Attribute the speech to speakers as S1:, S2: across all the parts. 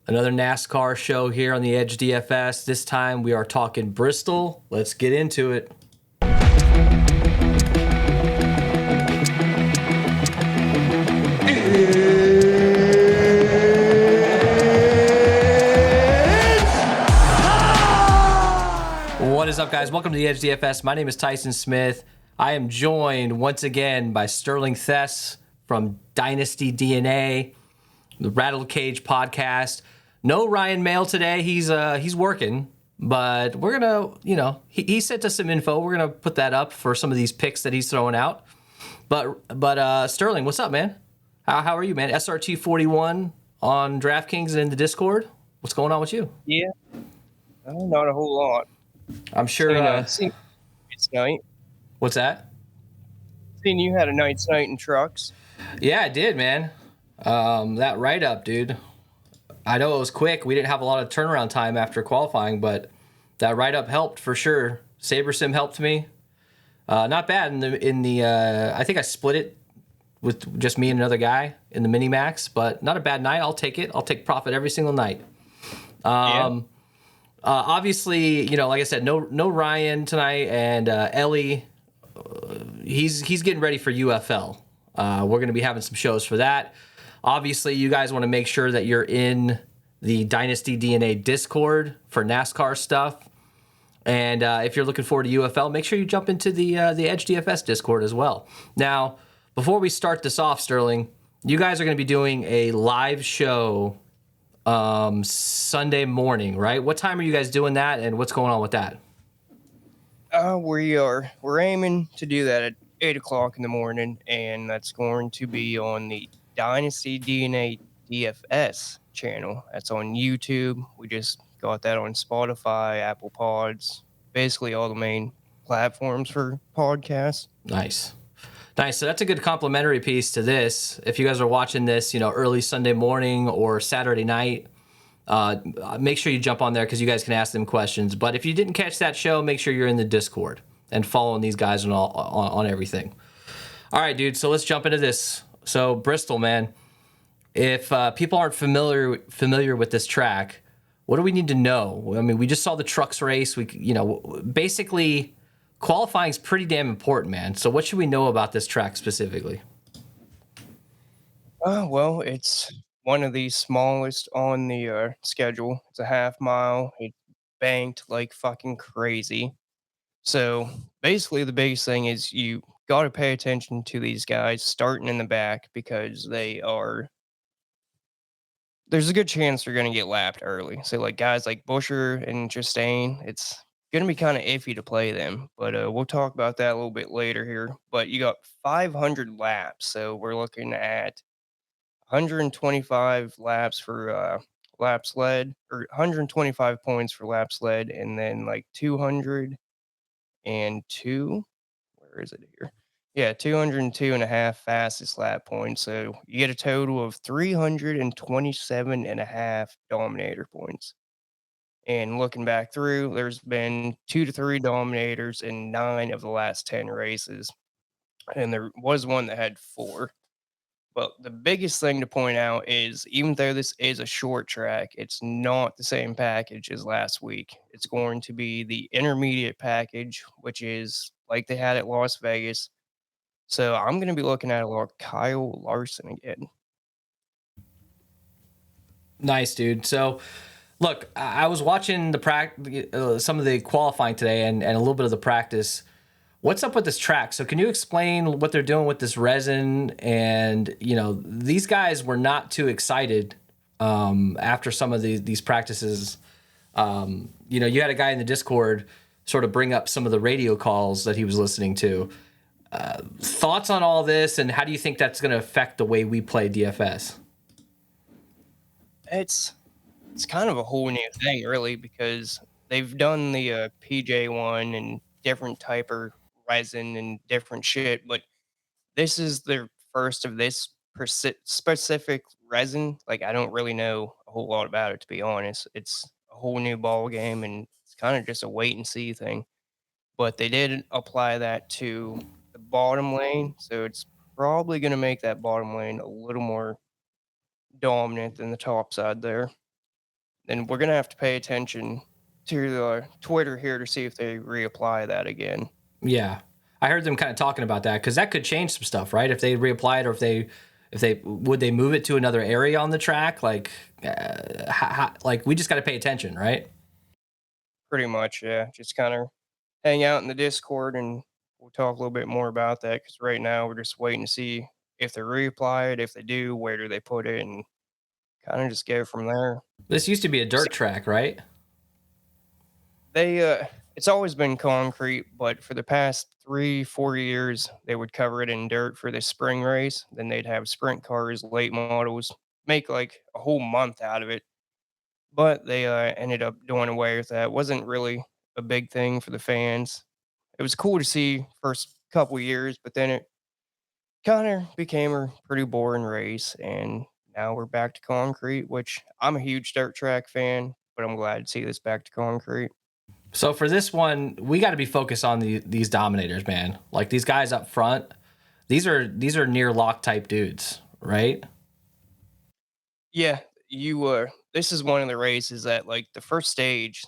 S1: Another NASCAR show here on the Edge DFS. This time we are talking Bristol. Let's get into it. What is up, guys? Welcome to the Edge DFS. My name is Tyson Smith. I am joined once again by Sterling Theiss from Dynasty DNA, the Rattled podcast. No Ryan Mail today. He's working, but we're gonna, he sent us some info. We're gonna put that up for some of these picks that he's throwing out. But Sterling, what's up, man? How are you, man? SRT 41 on Draftkings and in the Discord. What's going on with you?
S2: Yeah, not a whole lot.
S1: I'm sure.
S2: Seen it's night.
S1: What's that?
S2: Seen you had a nice night in trucks.
S1: Yeah, I did, man. That write-up, dude. I know it was quick. We didn't have a lot of turnaround time after qualifying, but that write-up helped for sure. SaberSim helped me. Not bad in the. I think I split it with just me and another guy in the mini max, but not a bad night. I'll take it. I'll take profit every single night. Obviously, like I said, no Ryan tonight, and Ellie, he's getting ready for UFL. We're going to be having some shows for that. Obviously, you guys want to make sure that you're in the Dynasty DNA Discord for NASCAR stuff. And if you're looking forward to UFL, make sure you jump into the Edge DFS Discord as well. Now, before we start this off, Sterling, you guys are going to be doing a live show Sunday morning, right? What time are you guys doing that, and what's going on with that?
S2: We're aiming to do that at 8 o'clock in the morning, and that's going to be on the Dynasty DNA DFS channel. That's on YouTube. We just got that on Spotify, Apple Pods, basically all the main platforms for podcasts.
S1: Nice. So that's a good complimentary piece to this. If you guys are watching this, early Sunday morning or Saturday night, make sure you jump on there because you guys can ask them questions. But if you didn't catch that show, make sure you're in the Discord and following these guys on everything. All right, dude. So let's jump into this. So Bristol, man, if people aren't familiar with this track, what do we need to know? I mean, we just saw the trucks race. Basically, qualifying is pretty damn important, man. So what should we know about this track specifically?
S2: Well, it's one of the smallest on the schedule. It's a half mile. It's banked like fucking crazy. So basically, the biggest thing is you got to pay attention to these guys starting in the back because there's a good chance they're going to get lapped early. So like guys like Busher and Chastain, it's going to be kind of iffy to play them, but we'll talk about that a little bit later here. But you got 500 laps, so we're looking at 125 laps for laps led, or 125 points for laps led, and then like 202. Where is it here? Yeah, 202 and a half fastest lap points. So you get a total of 327 and a half dominator points. And looking back through, there's been 2 to 3 dominators in 9 of the last 10 races. And there was one that had 4. But the biggest thing to point out is even though this is a short track, it's not the same package as last week. It's going to be the intermediate package, which is like they had at Las Vegas. So I'm going to be looking at a lot of Kyle Larson again.
S1: Nice, dude. So, look, I was watching some of the qualifying today and a little bit of the practice. What's up with this track? So can you explain what they're doing with this resin? And, these guys were not too excited after some of these practices. You had a guy in the Discord sort of bring up some of the radio calls that he was listening to. Thoughts on all this, and how do you think that's going to affect the way we play DFS?
S2: It's kind of a whole new thing, really, because they've done the PJ1 and different type of resin and different shit, but this is their first of this specific resin. Like, I don't really know a whole lot about it, to be honest. It's a whole new ball game, and it's kind of just a wait and see thing. But they did apply that to the bottom lane, so it's probably going to make that bottom lane a little more dominant than the top side there. then we're gonna have to pay attention to the Twitter here to see if they reapply that again.
S1: Yeah, I heard them kind of talking about that because that could change some stuff, right? If they reapply it, or if they would they move it to another area on the track, like like we just got to pay attention, right?
S2: Pretty much, yeah. Just kind of hang out in the Discord and we'll talk a little bit more about that because right now we're just waiting to see if they reapply it. If they do, where do they put it, and kind of just go from there.
S1: This used to be a
S2: See,
S1: dirt track, right?
S2: they it's always been concrete, but for the past 3, 4 years, they would cover it in dirt for the spring race. Then they'd have sprint cars, late models, make like a whole month out of it. But they ended up doing away with that. It wasn't really a big thing for the fans. It was cool to see first couple years, but then it kind of became a pretty boring race, and now we're back to concrete, which I'm a huge dirt track fan, but I'm glad to see this back to concrete.
S1: So for this one, we got to be focused on these dominators, man. Like these guys up front, these are near lock type dudes, right?
S2: Yeah, you this is one of the races that like the first stage,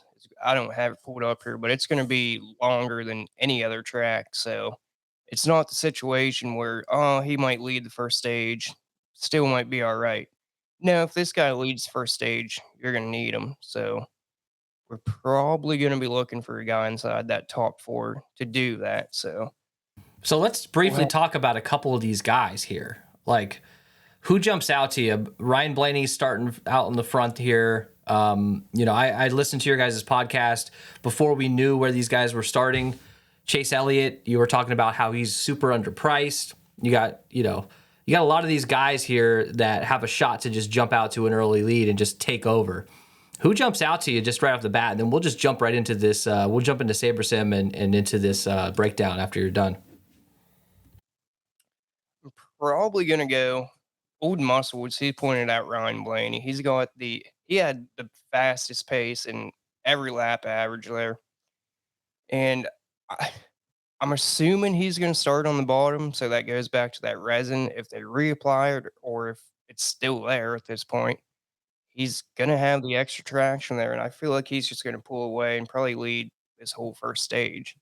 S2: I don't have it pulled up here, but it's going to be longer than any other track, so it's not the situation where oh, he might lead the first stage, still might be all right. No, if this guy leads first stage, you're going to need him. So we're probably going to be looking for a guy inside that top 4 to do that. So
S1: So let's
S2: we'll
S1: briefly
S2: have
S1: talk about a couple of these guys here. Like who jumps out to you? Ryan Blaney's starting out in the front here. I listened to your guys' podcast before we knew where these guys were starting. Chase Elliott, you were talking about how he's super underpriced. You got a lot of these guys here that have a shot to just jump out to an early lead and just take over. Who jumps out to you just right off the bat? And then we'll just jump right into this. We'll jump into SaberSim and into this breakdown after you're done.
S2: probably going to go Old Muscles. He pointed out Ryan Blaney. He had the fastest pace in every lap average there. And I, I'm assuming he's going to start on the bottom. So that goes back to that resin. If they reapply it or if it's still there at this point, he's going to have the extra traction there. And I feel like he's just going to pull away and probably lead this whole first stage.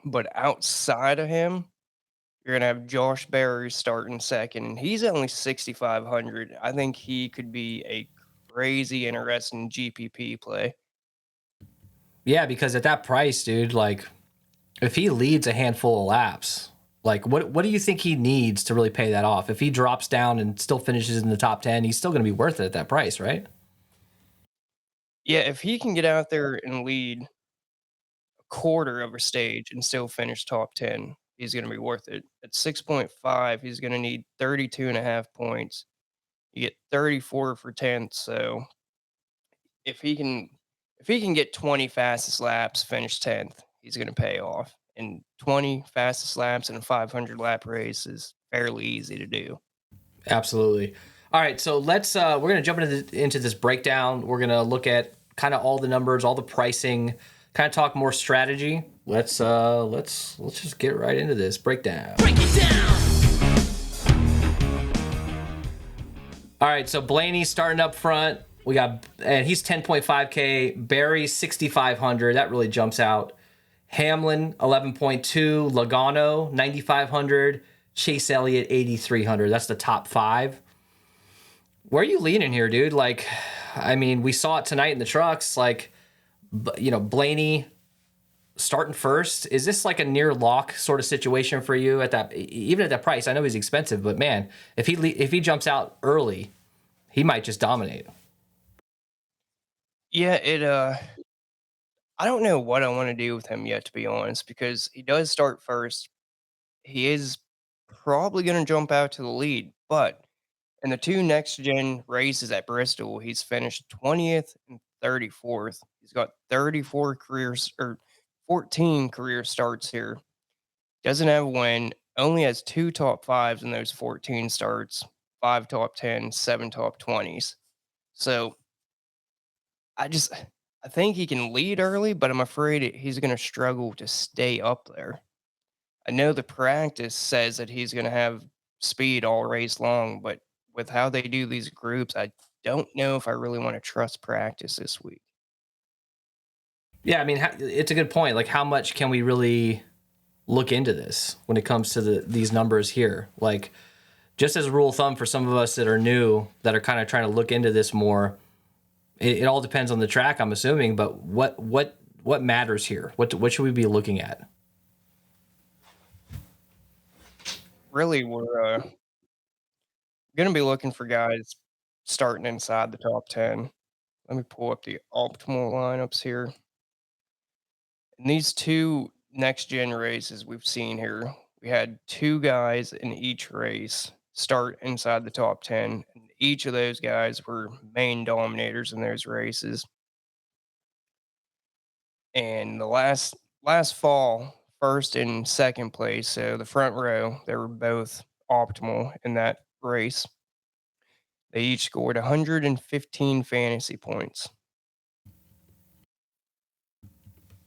S2: But outside of him, you're going to have Josh Berry starting second. And he's only 6,500. I think he could be a crazy interesting GPP play.
S1: Yeah, because at that price, dude, like if he leads a handful of laps, like what do you think he needs to really pay that off? If he drops down and still finishes in the top 10, he's still going to be worth it at that price, right?
S2: Yeah, if he can get out there and lead quarter of a stage and still finish top 10, he's going to be worth it. At 6.5, he's going to need 32 and a half points. You get 34 for 10th. So if he can if he can get 20 fastest laps, finish 10th, he's going to pay off. And 20 fastest laps in a 500 lap race is fairly easy to do.
S1: Absolutely. All right, so we're gonna jump into this breakdown. We're gonna look at kind of all the numbers, all the pricing, kind of talk more strategy. Let's just get right into this breakdown. Break it down. All right, so Blaney starting up front. And he's 10.5K. Barry 6,500. That really jumps out. Hamlin 11.2. Logano 9,500. Chase Elliott 8,300. That's the top 5. Where are you leaning here, dude? Like, I mean, we saw it tonight in the trucks. Like, Blaney starting first. Is this like a near lock sort of situation for you even at that price? I know he's expensive, but man, if he jumps out early, he might just dominate.
S2: Yeah, I don't know what I want to do with him yet, to be honest, because he does start first. He is probably going to jump out to the lead, but in the 2 next gen races at Bristol, he's finished 20th and 34th. He's got 34 careers or 14 career starts here. Doesn't have a win, only has 2 top 5s in those 14 starts, 5 top 10s, 7 top 20s. So I just I think he can lead early, but I'm afraid he's going to struggle to stay up there. I know the practice says that he's going to have speed all race long, but with how they do these groups, don't know if I really want to trust practice this week.
S1: Yeah, I mean, it's a good point. Like, how much can we really look into this when it comes to these numbers here? Like, just as a rule of thumb for some of us that are new, that are kind of trying to look into this more, it all depends on the track, I'm assuming. But what matters here? What should we be looking at?
S2: Really, we're going to be looking for guys starting inside the top 10. Let me pull up the optimal lineups here. In these two next gen races we've seen here, we had two guys in each race start inside the top 10. And each of those guys were main dominators in those races. And the last fall, first and second place, so the front row, they were both optimal in that race. They each scored 115 fantasy points.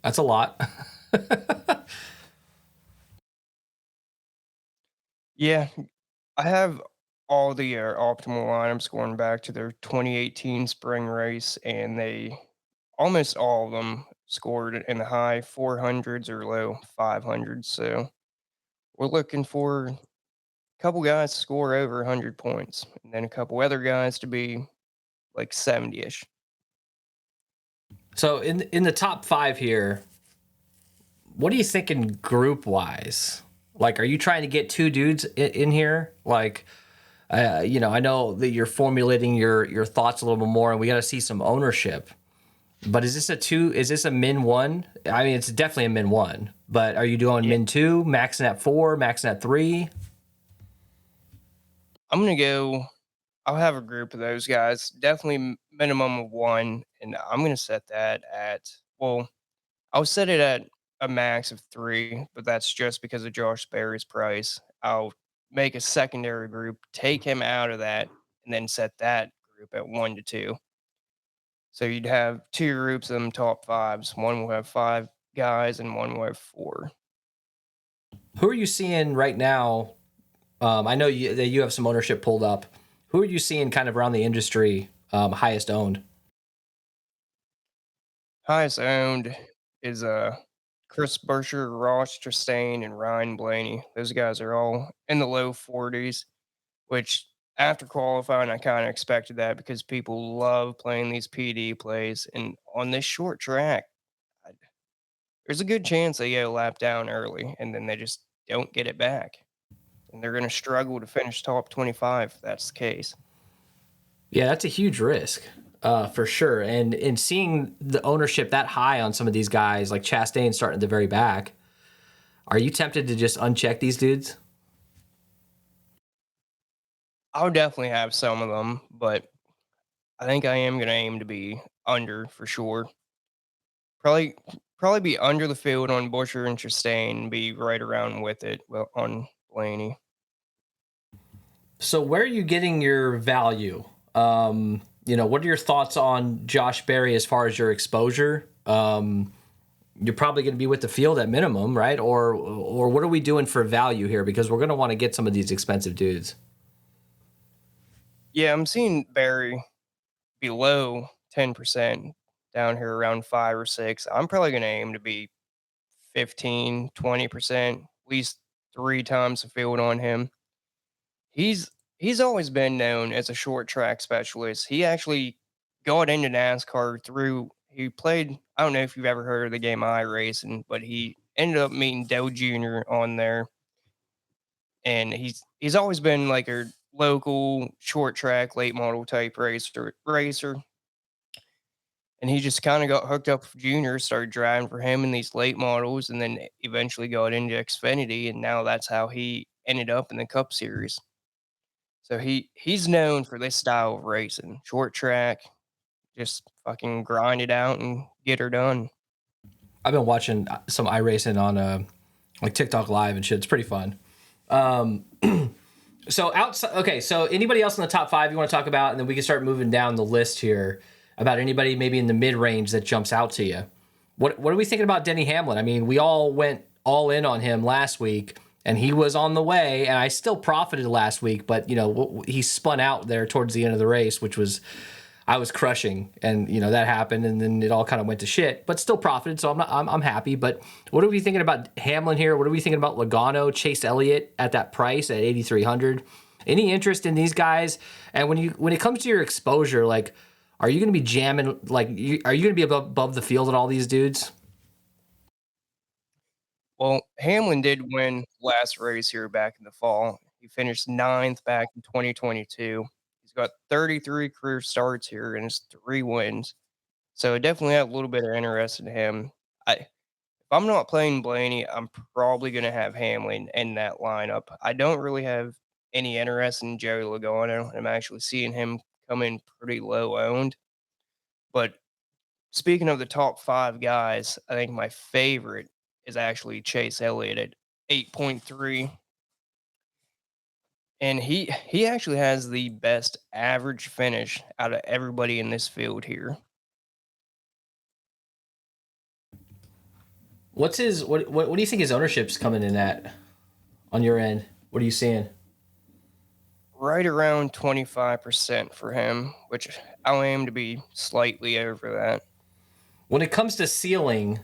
S1: That's a lot.
S2: Yeah, I have all the optimal lineups going back to their 2018 spring race, and they almost all of them scored in the high 400s or low 500s. So we're looking for a couple guys to score over 100 points, and then a couple other guys to be like 70-ish.
S1: So in the top 5 here, what are you thinking group wise? Like, are you trying to get 2 dudes in here? Like, I know that you're formulating your thoughts a little bit more, and we got to see some ownership. But is this a 2? Is this a min 1? I mean, it's definitely a min 1. But are you doing min 2, maxing at 4, maxing at 3?
S2: I'm gonna go. I'll have a group of those guys. Definitely minimum of 1, and I'm gonna set that at, well, I'll set it at a max of 3, but that's just because of Josh Berry's price. I'll make a secondary group, take him out of that, and then set that group at 1 to 2. So you'd have 2 groups of them top 5s. One will have 5 guys and one will have 4.
S1: Who are you seeing right now? I know that you have some ownership pulled up. Who are you seeing kind of around the industry highest owned?
S2: Highest owned is Chris Buescher, Ross Chastain, and Ryan Blaney. Those guys are all in the low 40s, which after qualifying, I kind of expected that because people love playing these PD plays. And on this short track, I- there's a good chance they get a lap down early and then they just don't get it back. And they're going to struggle to finish top 25 if that's the case.
S1: Yeah, that's a huge risk, for sure. And in seeing the ownership that high on some of these guys, like Chastain starting at the very back, are you tempted to just uncheck these dudes?
S2: I'll definitely have some of them, but I think I am going to aim to be under for sure. Probably probably be under the field on Busher and Chastain, be right around with it on Blaney.
S1: So where are you getting your value? What are your thoughts on Josh Berry as far as your exposure? You're probably going to be with the field at minimum, right? Or what are we doing for value here? Because we're going to want to get some of these expensive dudes.
S2: Yeah, I'm seeing Barry below 10% down here around 5 or 6. I'm probably going to aim to be 15, 20%, at least 3 times the field on him. He's always been known as a short track specialist. He actually got into NASCAR through he played, I don't know if you've ever heard of the game iRacing, but he ended up meeting Dale Jr. on there. And he's always been like a local short track late model type racer. And he just kind of got hooked up with Junior, started driving for him in these late models, and then eventually got into Xfinity, and now that's how he ended up in the Cup Series. So he's known for this style of racing, short track, just fucking grind it out and get her done.
S1: I've been watching some iRacing on like TikTok Live and shit. It's pretty fun. So outside, okay. So anybody else in the top 5 you want to talk about, and then we can start moving down the list here about anybody maybe in the mid range that jumps out to you. What are we thinking about Denny Hamlin? I mean, we all went all in on him last week. and he was on the way, and I still profited last week, but he spun out there towards the end of the race, which was I was crushing, and that happened, and then it all kind of went to shit, but still profited, so I'm happy. But what are we thinking about Hamlin here? What are we thinking about Logano, Chase Elliott at that price at 8,300? Any interest in these guys? And when it comes to your exposure, like, are you going to be jamming? Like, are you going to be above the field in all these dudes?
S2: Well, Hamlin did win last race here back in the fall. He finished 9th back in 2022. He's got 33 career starts here and his 3 wins. So I definitely have a little bit of interest in him. If I'm not playing Blaney, I'm probably going to have Hamlin in that lineup. I don't really have any interest in Joey Logano. I'm actually seeing him come in pretty low owned. But speaking of the top 5 guys, I think my favorite is actually Chase Elliott at 8.3. And he actually has the best average finish out of everybody in this field here.
S1: What do you think his ownership's coming in at on your end? What are you seeing?
S2: Right around 25% for him, which I'll aim to be slightly over that.
S1: When it comes to ceiling,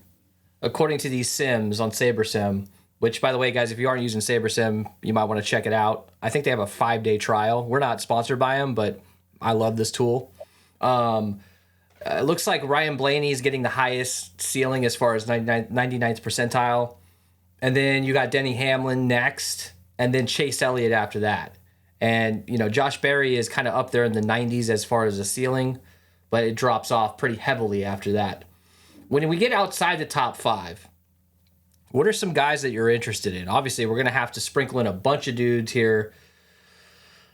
S1: according to these sims on SaberSim, which, by the way, guys, if you aren't using SaberSim, you might want to check it out. I think they have a 5-day trial. We're not sponsored by them, but I love this tool. It looks like Ryan Blaney is getting the highest ceiling as far as 99th percentile. And then you got Denny Hamlin next, and then Chase Elliott after that. And, Josh Berry is kind of up there in the 90s as far as the ceiling, but it drops off pretty heavily after that. When we get outside the top 5, what are some guys that you're interested in? Obviously, we're going to have to sprinkle in a bunch of dudes here.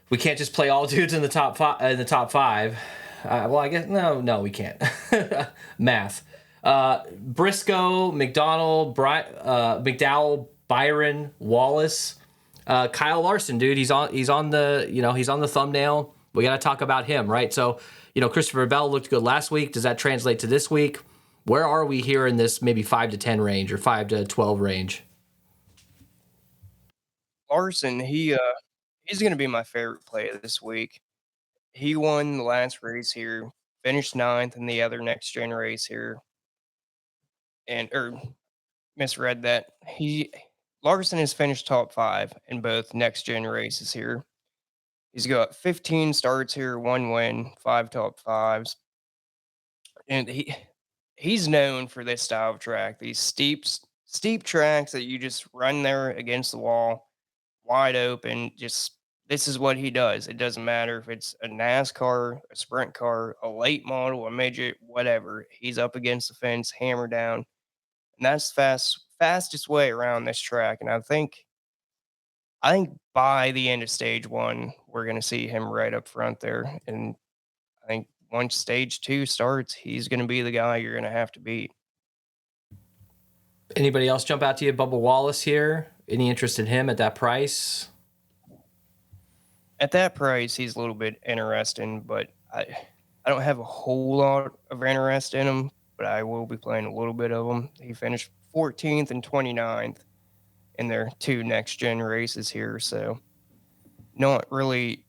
S1: We can't just play all dudes in the top 5. Well, I guess no, we can't. Math. Briscoe, McDonald, McDowell, Byron, Wallace, Kyle Larson, dude. He's on the thumbnail. We got to talk about him, right? So, Christopher Bell looked good last week. Does that translate to this week? Where are we here in this maybe 5 to 10 range or 5 to 12 range?
S2: Larson, he's going to be my favorite play this week. He won the last race here, finished 9th in the other next gen race here, or misread that. Larson has finished top 5 in both next gen races here. He's got 15 starts here, 1 win, 5 top 5s, and he's known for this style of track. These steep tracks that you just run there against the wall, wide open. Just this is what he does. It doesn't matter if it's a NASCAR, a sprint car, a late model, a midget, whatever. He's up against the fence, hammer down, and that's fastest way around this track. And I think by the end of stage 1, we're going to see him right up front there. And I think once stage 2 starts, he's going to be the guy you're going to have to beat.
S1: Anybody else jump out to you? Bubba Wallace here. Any interest in him at that price?
S2: At that price, he's a little bit interesting, but I don't have a whole lot of interest in him, but I will be playing a little bit of him. He finished 14th and 29th in their 2 next-gen races here, so not really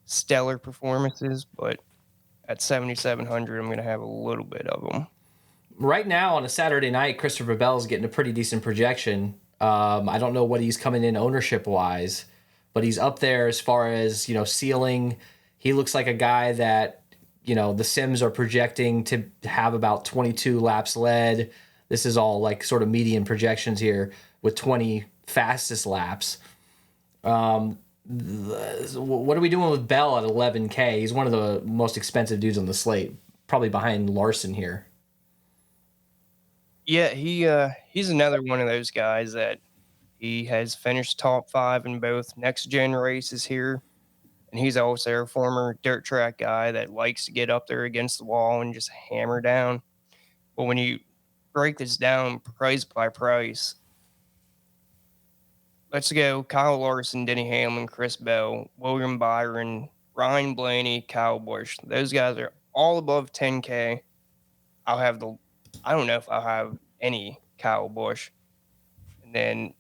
S2: stellar performances, but at 7,700, I'm going to have a little bit of them.
S1: Right now on a Saturday night, Christopher Bell's getting a pretty decent projection. I don't know what he's coming in ownership-wise, but he's up there as far as, ceiling. He looks like a guy that, the Sims are projecting to have about 22 laps led. This is all like sort of median projections here with 20 fastest laps. What are we doing with Bell at 11K? He's one of the most expensive dudes on the slate, probably behind Larson here.
S2: Yeah, he's another one of those guys that he has finished top 5 in both next-gen races here, and he's also a former dirt track guy that likes to get up there against the wall and just hammer down. But when you break this down price by price, let's go Kyle Larson, Denny Hamlin, Chris Bell, William Byron, Ryan Blaney, Kyle Busch. Those guys are all above 10K. I don't know if I'll have any Kyle Busch. And then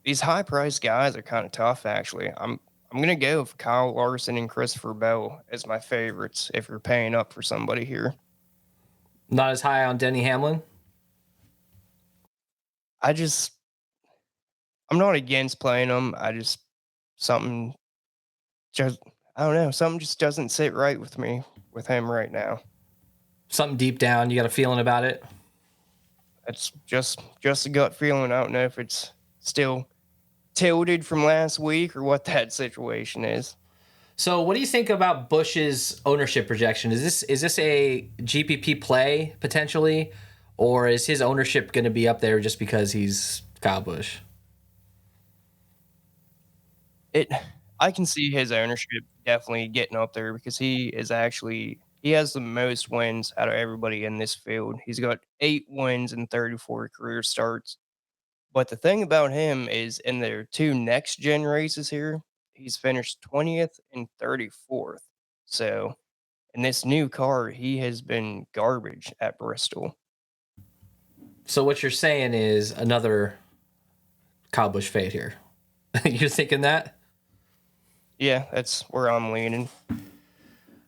S2: these high priced guys are kind of tough. Actually, I'm gonna go with Kyle Larson and Christopher Bell as my favorites if you're paying up for somebody here.
S1: Not as high on Denny Hamlin.
S2: I just I'm not against playing them. I just something just I don't know. Something just doesn't sit right with me with him right now.
S1: Something deep down, you got a feeling about it.
S2: It's just a gut feeling. I don't know if it's still tilted from last week or what that situation is.
S1: So, what do you think about Bush's ownership projection? Is this a GPP play potentially, or is his ownership going to be up there just because he's Kyle Busch?
S2: It I can see his ownership definitely getting up there because he has the most wins out of everybody in this field. He's got 8 wins and 34 career starts. But the thing about him is in their 2 next gen races here, he's finished 20th and 34th. So, in this new car, he has been garbage at Bristol.
S1: So, what you're saying is another Kyle Busch fade here. You're thinking that?
S2: Yeah, that's where I'm leaning.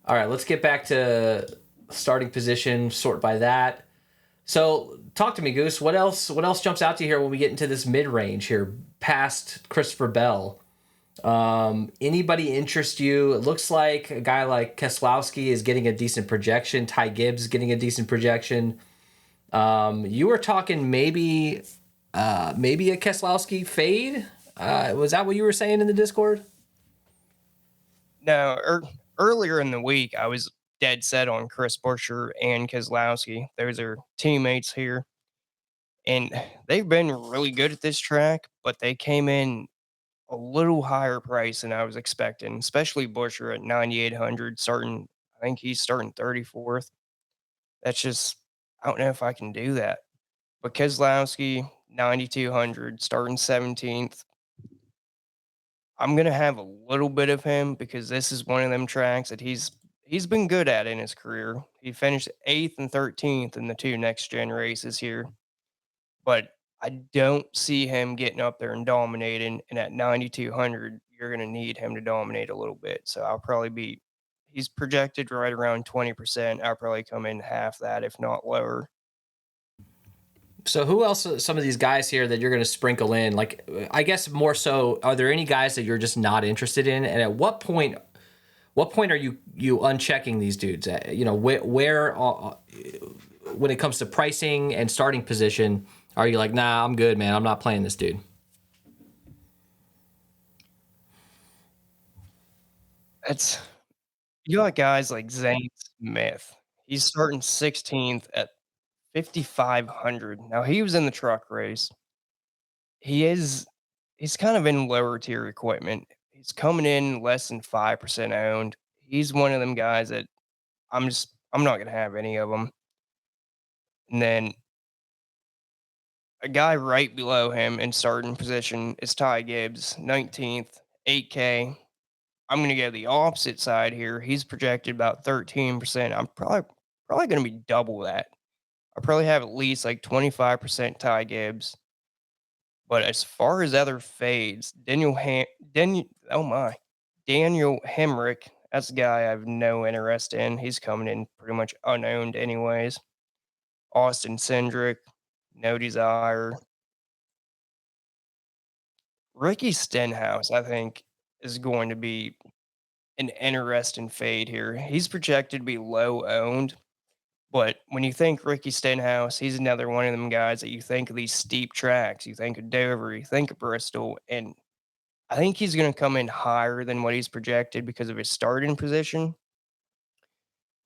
S1: All right, let's get back to starting position, sort by that. So, talk to me, Goose. What else jumps out to you here when we get into this mid range here, past Christopher Bell? Anybody interest you? It looks like a guy like Keselowski is getting a decent projection. Ty Gibbs getting a decent projection. You were talking maybe a Keselowski fade. Was that what you were saying in the Discord?
S2: No, earlier in the week, I was dead set on Chris Buescher and Keselowski. Those are teammates here, and they've been really good at this track, but they came in a little higher price than I was expecting, especially Buescher at 9,800 starting. I think he's starting 34th. That's just I don't know if I can do that. But Keselowski 9,200 starting 17th. I'm gonna have a little bit of him because this is one of them tracks that he's been good at in his career. He finished 8th and 13th in the 2 next gen races here, but I don't see him getting up there and dominating. And at 9,200, you're gonna need him to dominate a little bit. So I'll probably be he's projected right around 20%. I'll probably come in half that, if not lower.
S1: So who else? Some of these guys here that you're going to sprinkle in, like I guess more so. Are there any guys that you're just not interested in? And at what point? What point are you unchecking these dudes? At? You know where when it comes to pricing and starting position, are you like, nah, I'm good, man. I'm not playing this dude.
S2: It's You got guys like Zane Smith. He's starting 16th at 5,500. Now he was in the truck race. He is he's kind of in lower tier equipment. He's coming in less than 5% owned. He's one of them guys that I'm not gonna have any of them. And then a guy right below him in starting position is Ty Gibbs, 19th, 8K. I'm going to go the opposite side here. He's projected about 13%. I'm probably going to be double that. I probably have at least like 25% Ty Gibbs. But as far as other fades, Daniel Hemrick, that's a guy I have no interest in. He's coming in pretty much unowned anyways. Austin Cindric, no desire. Ricky Stenhouse, I think, is going to be an interesting fade here. He's projected to be low owned, but when you think Ricky Stenhouse, he's another one of them guys that you think of these steep tracks. You think of Dover, you think of Bristol, and I think he's going to come in higher than what he's projected because of his starting position.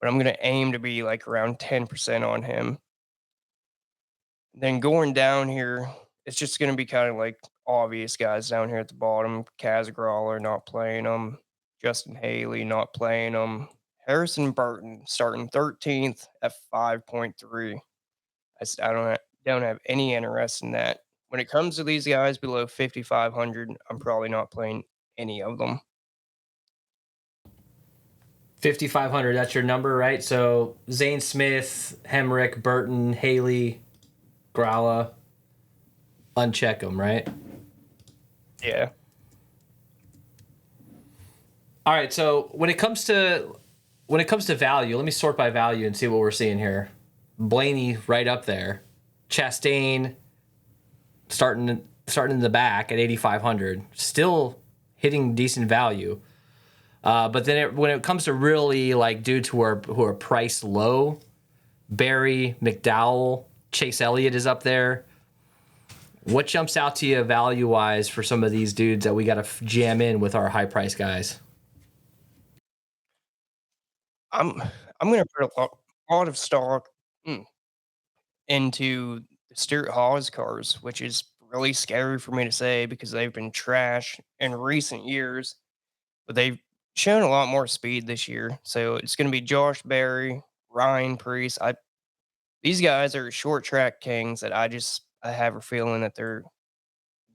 S2: But I'm going to aim to be like around 10% on him. Then going down here, it's just going to be kind of like obvious guys down here at the bottom. Kaz Growler not playing them. Justin Haley not playing them. Harrison Burton starting 13th at 5.3. Don't have any interest in that. When it comes to these guys below 5,500, I'm probably not playing any of them.
S1: 5,500. That's your number, right? So Zane Smith, Hemrick, Burton, Haley, Gralla, uncheck them, right?
S2: Yeah.
S1: All right, so when it comes to value, let me sort by value and see what we're seeing here. Blaney right up there. Chastain starting in the back at 8,500, still hitting decent value. But then when it comes to really like dudes who are priced low, Barry, McDowell, Chase Elliott is up there. What jumps out to you value wise for some of these dudes that we got to jam in with our high price guys?
S2: I'm I'm gonna put a lot of stock into the Stuart Hawes cars, which is really scary for me to say because they've been trash in recent years, but they've shown a lot more speed this year. So it's gonna be Josh Berry, Ryan Preece. These guys are short track kings that I have a feeling that they're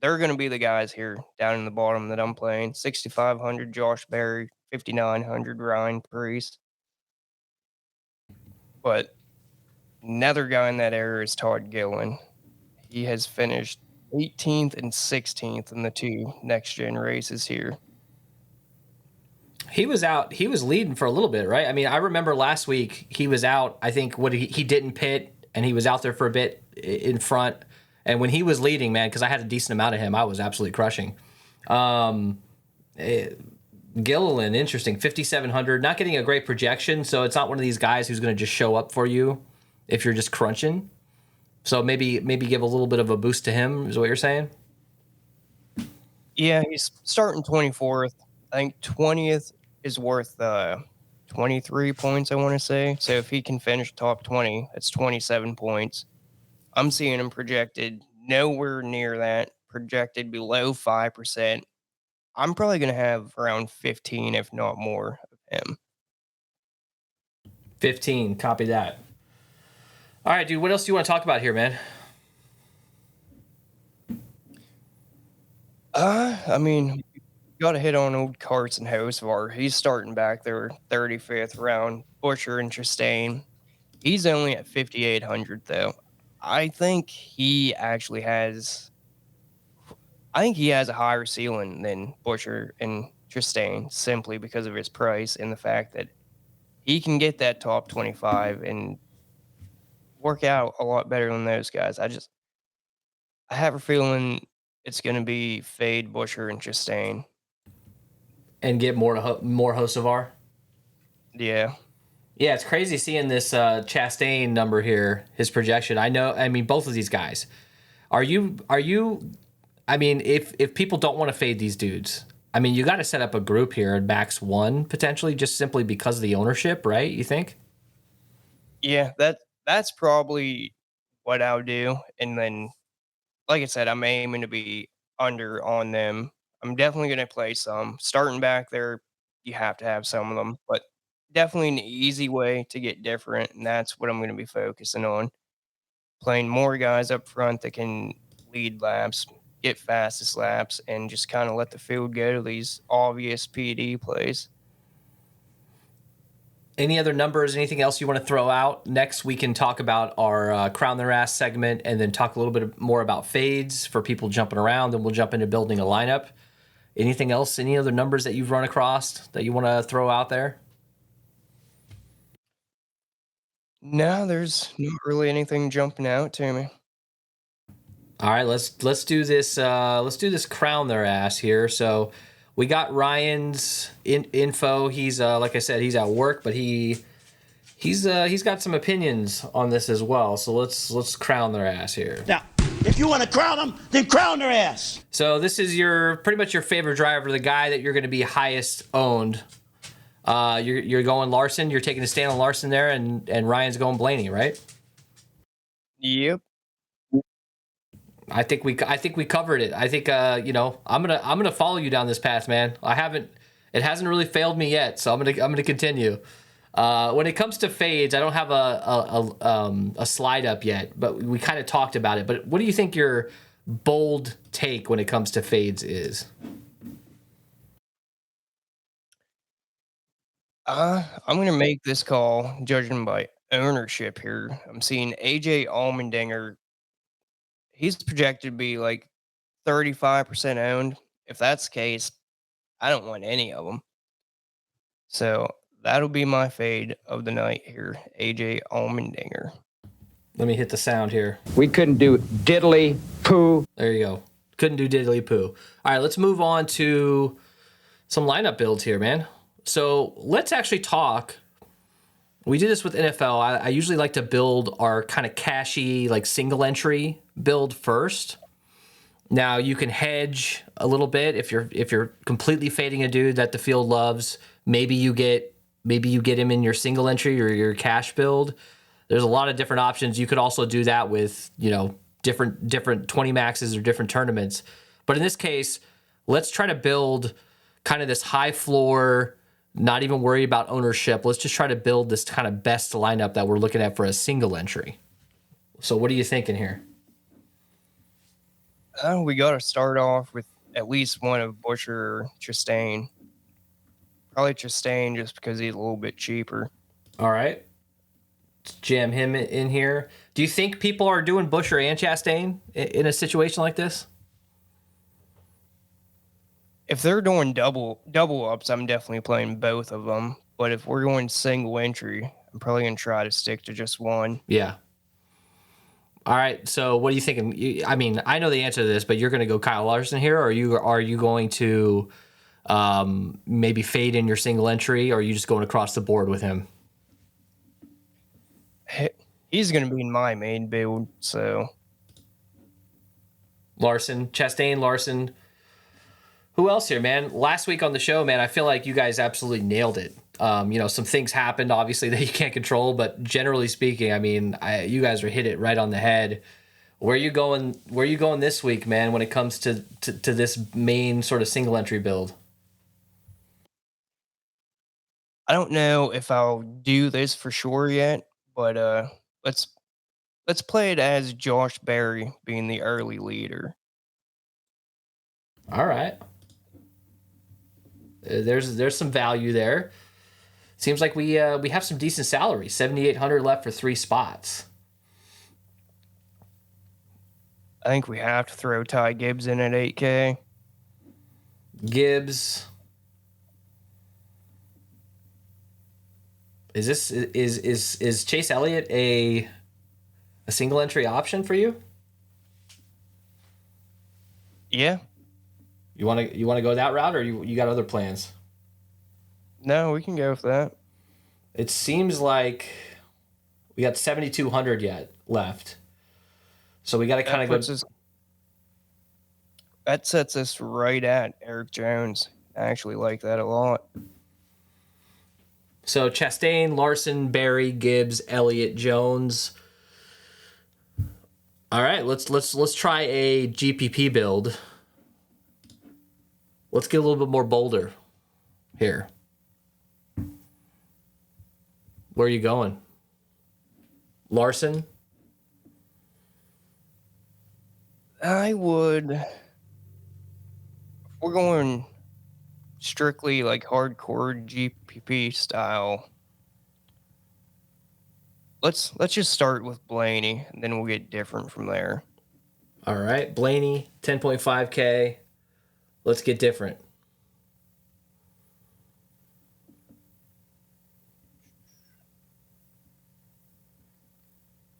S2: gonna be the guys here down in the bottom that I'm playing. 6,500 Josh Berry, 5,900 Ryan Preece. But another guy in that area is Todd Gillen. He has finished 18th and 16th in the two next gen races here.
S1: He was out. He was leading for a little bit, right? I mean, I remember last week he was out. I think he didn't pit, and he was out there for a bit in front. And when he was leading, man, because I had a decent amount of him, I was absolutely crushing. Gilliland, interesting, 5,700. Not getting a great projection, so it's not one of these guys who's going to just show up for you if you're just crunching. So maybe give a little bit of a boost to him. Is what you're saying?
S2: Yeah, he's starting 24th. I think 20th is worth 23 points, I want to say. So if he can finish top 20, that's 27 points. I'm seeing him projected nowhere near that, projected below 5%. I'm probably going to have around 15, if not more, of him.
S1: 15. Copy that. All right, dude. What else do you want to talk about here, man?
S2: I mean, got to hit on old Carson Hocevar. He's starting back there, 35th round. Busher and Chastain. He's only at 5,800 though. I think he actually has. I think he has a higher ceiling than Busher and Chastain simply because of his price and the fact that he can get that top 25 and work out a lot better than those guys. I have a feeling it's going to be fade Busher and Chastain.
S1: And get more Hocevar.
S2: Yeah.
S1: Yeah, it's crazy seeing this Chastain number here, his projection. I mean, both of these guys. Are you? I mean, if people don't want to fade these dudes, I mean, you got to set up a group here at max one potentially, just simply because of the ownership, right? You think?
S2: Yeah, that's probably what I'll do. And then, like I said, I'm aiming to be under on them. I'm definitely going to play some. Starting back there, you have to have some of them, but definitely an easy way to get different. And that's what I'm going to be focusing on. Playing more guys up front that can lead laps, get fastest laps, and just kind of let the field go to these obvious PD plays.
S1: Any other numbers? Anything else you want to throw out? Next, we can talk about our crown their ass segment, and then talk a little bit more about fades for people jumping around. Then we'll jump into building a lineup. Anything else? Any other numbers that you've run across that you want to throw out there?
S2: No, there's not really anything jumping out to me.
S1: All right, let's do this. Let's do this crown their ass here. So we got Ryan's info. He's like I said, he's at work, but he's got some opinions on this as well. So let's crown their ass here.
S3: Now, if you want to crown them, then crown their ass.
S1: So this is pretty much your favorite driver, the guy that you're going to be highest owned. You're going Larson. You're taking a stand on Larson there, and Ryan's going Blaney, right?
S2: Yep.
S1: I think we covered it. I think I'm gonna follow you down this path, man. It hasn't really failed me yet, so I'm gonna continue. When it comes to fades, I don't have a slide up yet, but we kind of talked about it. But what do you think your bold take when it comes to fades is?
S2: I'm gonna make this call judging by ownership here. I'm seeing AJ Allmendinger. He's projected to be like 35% owned. if that's the case, I don't want any of them. So that'll be my fade of the night here, AJ Allmendinger.
S1: Let me hit the sound here.
S4: We couldn't do diddly poo.
S1: There you go. Couldn't do diddly poo. All right, let's move on to some lineup builds here, man. So let's actually talk. We do this with NFL. I usually like to build our kind of cashy, like single entry build first. Now you can hedge a little bit if you're completely fading a dude that the field loves. Maybe you get him in your single entry or your cash build. There's a lot of different options. You could also do that with, different 20 maxes or different tournaments. But in this case, let's try to build kind of this high floor, not even worry about ownership. Let's just try to build this kind of best lineup that we're looking at for a single entry. So what are you thinking here?
S2: We got to start off with at least one of Busher or Chastain. Probably Chastain just because he's a little bit cheaper.
S1: All right. Let's jam him in here. Do you think people are doing Busher and Chastain in a situation like this?
S2: If they're doing double ups, I'm definitely playing both of them. But if we're going single entry, I'm probably going to try to stick to just one.
S1: Yeah. All right. So what are you thinking? I mean, I know the answer to this, but you're going to go Kyle Larson here, or are you going to maybe fade in your single entry, or are you just going across the board with him?
S2: He's going to be in my main build, so.
S1: Chastain, Larson. Who else here, man? Last week on the show, man, I feel like you guys absolutely nailed it. Some things happened, obviously, that you can't control, but generally speaking, I mean, you guys hit it right on the head. Where are you going this week, man, when it comes to this main sort of single entry build?
S2: I don't know if I'll do this for sure yet, but let's play it as Josh Berry being the early leader.
S1: All right. There's some value there. Seems like we have some decent salary. 7,800 left for 3 spots.
S2: I think we have to throw Ty Gibbs in at 8K.
S1: Gibbs. Is Chase Elliott a single entry option for you?
S2: Yeah.
S1: You want to go that route, or you got other plans?
S2: No, we can go with that.
S1: It seems like we got 7,200 yet left, so we got to kind of go.
S2: That sets us right at Eric Jones. I actually like that a lot.
S1: So Chastain, Larson, Berry, Gibbs, Elliott, Jones. All right, let's try a GPP build. Let's get a little bit more bolder here. Where are you going? Larson?
S2: I would. If we're going strictly like hardcore GPP style, let's just start with Blaney, and then we'll get different from there.
S1: All right, Blaney, 10.5K. Let's get different.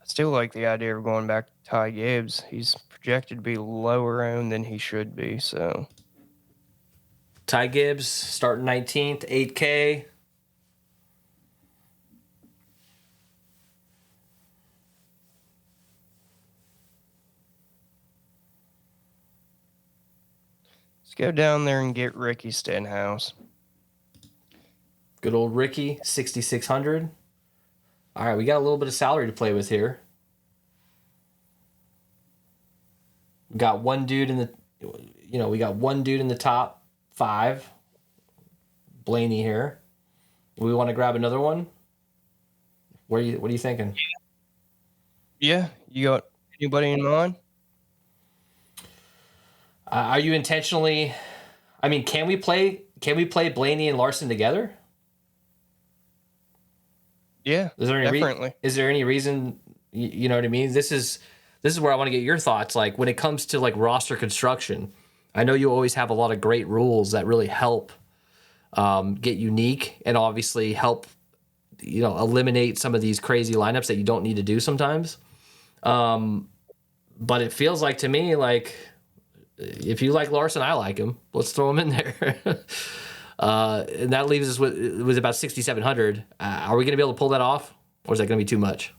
S2: I still like the idea of going back to Ty Gibbs. He's projected to be lower owned than he should be, so.
S1: Ty Gibbs, starting 19th, 8K.
S2: Let's go down there and get Ricky Stenhouse.
S1: Good old Ricky, 6,600. All right, we got a little bit of salary to play with here. We got one dude in the top 5. Blaney here. We want to grab another one. What are you thinking?
S2: Yeah, you got anybody in mind?
S1: Are you intentionally? I mean, can we play Blaney and Larson together?
S2: Yeah, definitely.
S1: Is there any reason? You know what I mean? This is where I want to get your thoughts. Like when it comes to like roster construction, I know you always have a lot of great rules that really help get unique and obviously help, eliminate some of these crazy lineups that you don't need to do sometimes. But it feels like to me, like, if you like Larson, I like him. Let's throw him in there. And that leaves us with about 6,700. Are we going to be able to pull that off, or is that going to be too much?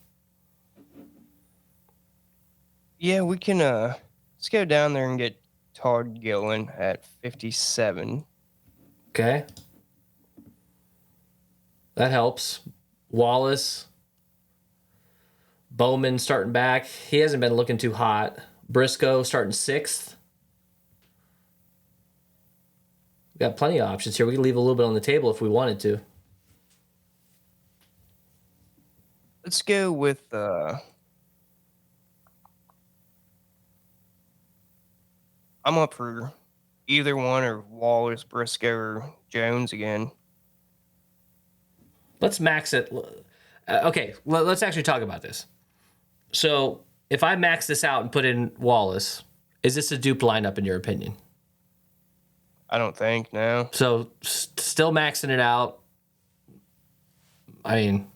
S2: Yeah, we can. Let's go down there and get Todd Gillen at 57.
S1: Okay. That helps. Wallace. Bowman starting back. He hasn't been looking too hot. Briscoe starting 6th. We got plenty of options here. We can leave a little bit on the table if we wanted to.
S2: Let's go with I'm up for either one, or Wallace, Briscoe, or Jones again.
S1: Let's max it. Okay, let's actually talk about this. So if I max this out and put in Wallace, is this a duped lineup in your opinion?
S2: I don't think, no.
S1: So still maxing it out. I mean,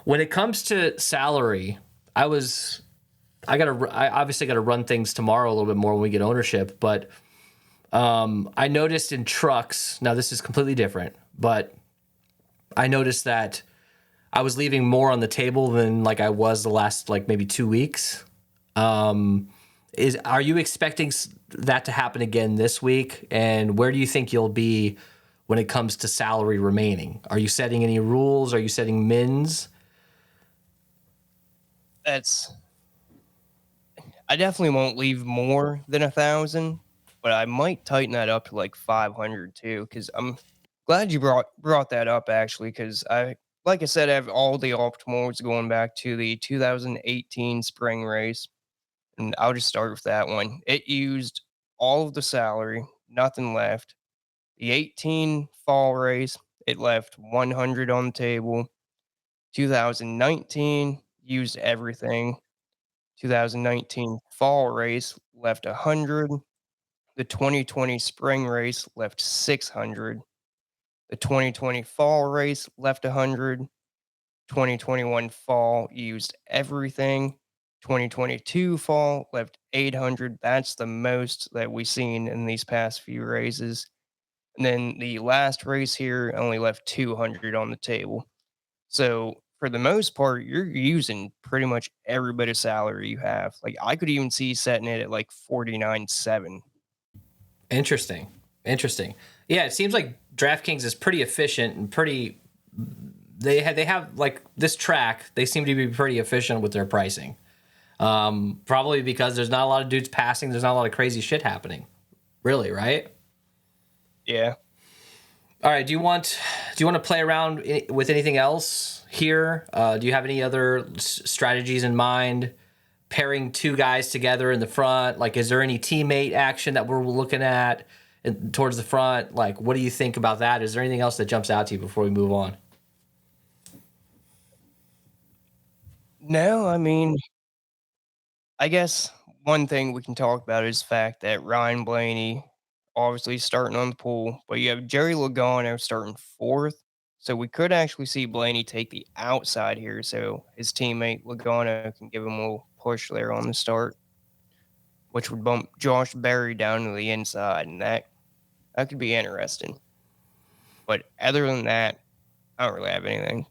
S1: when it comes to salary, I obviously got to run things tomorrow a little bit more when we get ownership, but I noticed in trucks, now this is completely different, but I noticed that I was leaving more on the table than like I was the last like maybe 2 weeks. Are you expecting that to happen again this week? And where do you think you'll be when it comes to salary remaining? Are you setting any rules? Are you setting mins?
S2: I definitely won't leave more than 1,000, but I might tighten that up to like 500 too, because I'm glad you brought that up, actually, because like I said, I have all the optimals going back to the 2018 spring race, and I'll just start with that one. It used all of the salary, nothing left. The 18 fall race, it left 100 on the table. 2019 used everything. 2019 fall race left 100. The 2020 spring race left 600. The 2020 fall race left 100. 2021 fall used everything. 2022 fall left 800. That's the most that we've seen in these past few races. And then the last race here only left 200 on the table. So for the most part, you're using pretty much every bit of salary you have. Like, I could even see setting it at like 49.7.
S1: Interesting. Yeah, it seems like DraftKings is pretty efficient and pretty. They have like this track. They seem to be pretty efficient with their pricing. Probably because there's not a lot of dudes passing. There's not a lot of crazy shit happening. Really, right?
S2: Yeah.
S1: All right. Do you want to play around with anything else here? Do you have any other strategies in mind? Pairing two guys together in the front, like, is there any teammate action that we're looking at towards the front? Like, what do you think about that? Is there anything else that jumps out to you before we move on?
S2: No, I mean, I guess one thing we can talk about is the fact that Ryan Blaney obviously starting on the pool, but you have Jerry Logano starting 4th. So we could actually see Blaney take the outside here, so his teammate Logano can give him a little push there on the start, which would bump Josh Berry down to the inside, and that could be interesting. But other than that, I don't really have anything.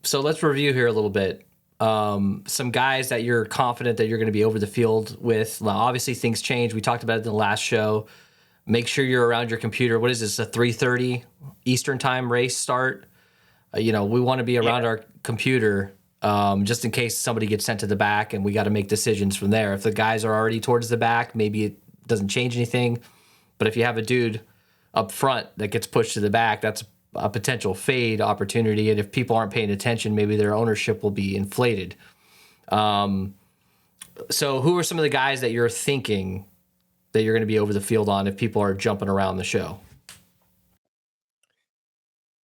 S1: So let's review here a little bit. Some guys that you're confident that you're going to be over the field with. Well, obviously, things change. We talked about it in the last show. Make sure you're around your computer. What is this, a 3:30 Eastern time race start? We want to be around our computer just in case somebody gets sent to the back, and we got to make decisions from there. If the guys are already towards the back, maybe it doesn't change anything. But if you have a dude up front that gets pushed to the back, that's a potential fade opportunity. And if people aren't paying attention, maybe their ownership will be inflated. So who are some of the guys that you're thinking that you're going to be over the field on if people are jumping around the show?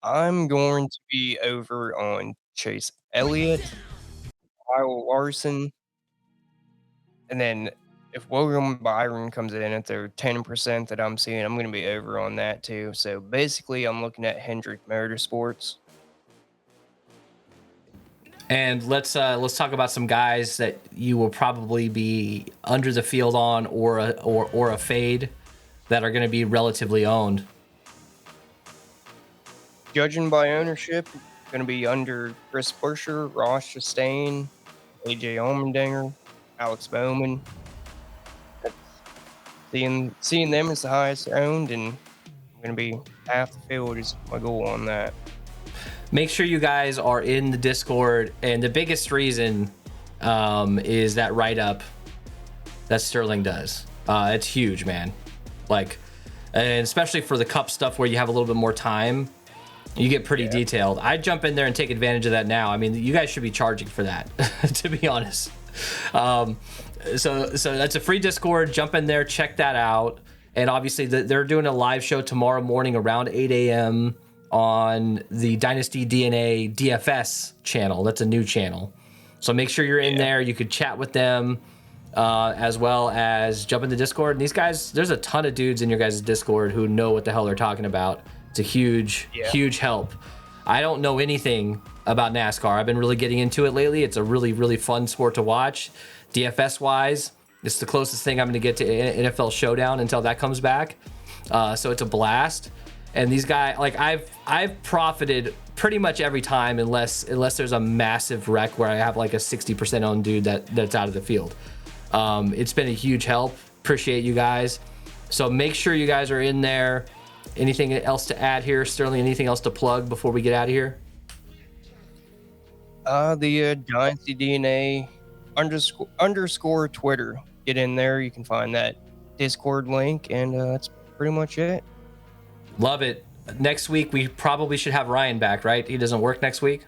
S2: I'm going to be over on Chase Elliott, Kyle Larson, and then if William Byron comes in at their 10% that I'm seeing, I'm going to be over on that too. So basically, I'm looking at Hendrick Motorsports.
S1: And let's talk about some guys that you will probably be under the field on or a fade that are going to be relatively owned.
S2: Judging by ownership, going to be under Chris Buescher, Ross Chastain, AJ Allmendinger, Alex Bowman. Seeing them as the highest owned, and I'm going to be half the field is my goal on that.
S1: Make sure you guys are in the Discord, and the biggest reason is that write-up that Sterling does. It's huge, man. Like, and especially for the Cup stuff where you have a little bit more time, you get pretty detailed. I jump in there and take advantage of that now. I mean, you guys should be charging for that, to be honest. So that's a free Discord. Jump in there, check that out. And obviously, they're doing a live show tomorrow morning around 8 a.m. on the Dynasty DNA DFS channel. That's a new channel. So make sure you're in there. You could chat with them as well as jump into Discord. And these guys, there's a ton of dudes in your guys' Discord who know what the hell they're talking about. It's a huge help. I don't know anything about NASCAR. I've been really getting into it lately. It's a really, really fun sport to watch. DFS-wise, it's the closest thing I'm going to get to NFL Showdown until that comes back. So it's a blast. And these guys, like I've profited pretty much every time unless there's a massive wreck where I have like a 60% owned dude that's out of the field. It's been a huge help. Appreciate you guys. So make sure you guys are in there. Anything else to add here, Sterling? Anything else to plug before we get out of here?
S2: The Dynasty DNA underscore Twitter. Get in there. You can find that Discord link, and that's pretty much it.
S1: Love it. Next week, we probably should have Ryan back, right? He doesn't work next week?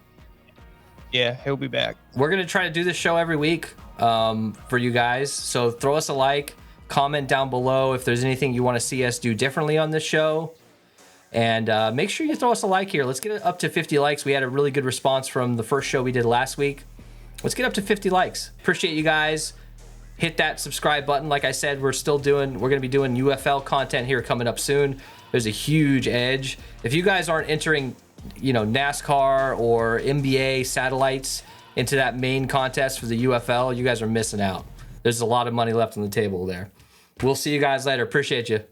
S2: Yeah, he'll be back.
S1: We're going to try to do this show every week for you guys. So throw us a like, comment down below if there's anything you want to see us do differently on this show. And make sure you throw us a like here. Let's get it up to 50 likes. We had a really good response from the first show we did last week. Let's get up to 50 likes. Appreciate you guys. Hit that subscribe button. Like I said, we're going to be doing UFL content here coming up soon. There's a huge edge. If you guys aren't entering, NASCAR or NBA satellites into that main contest for the UFL, you guys are missing out. There's a lot of money left on the table there. We'll see you guys later. Appreciate you.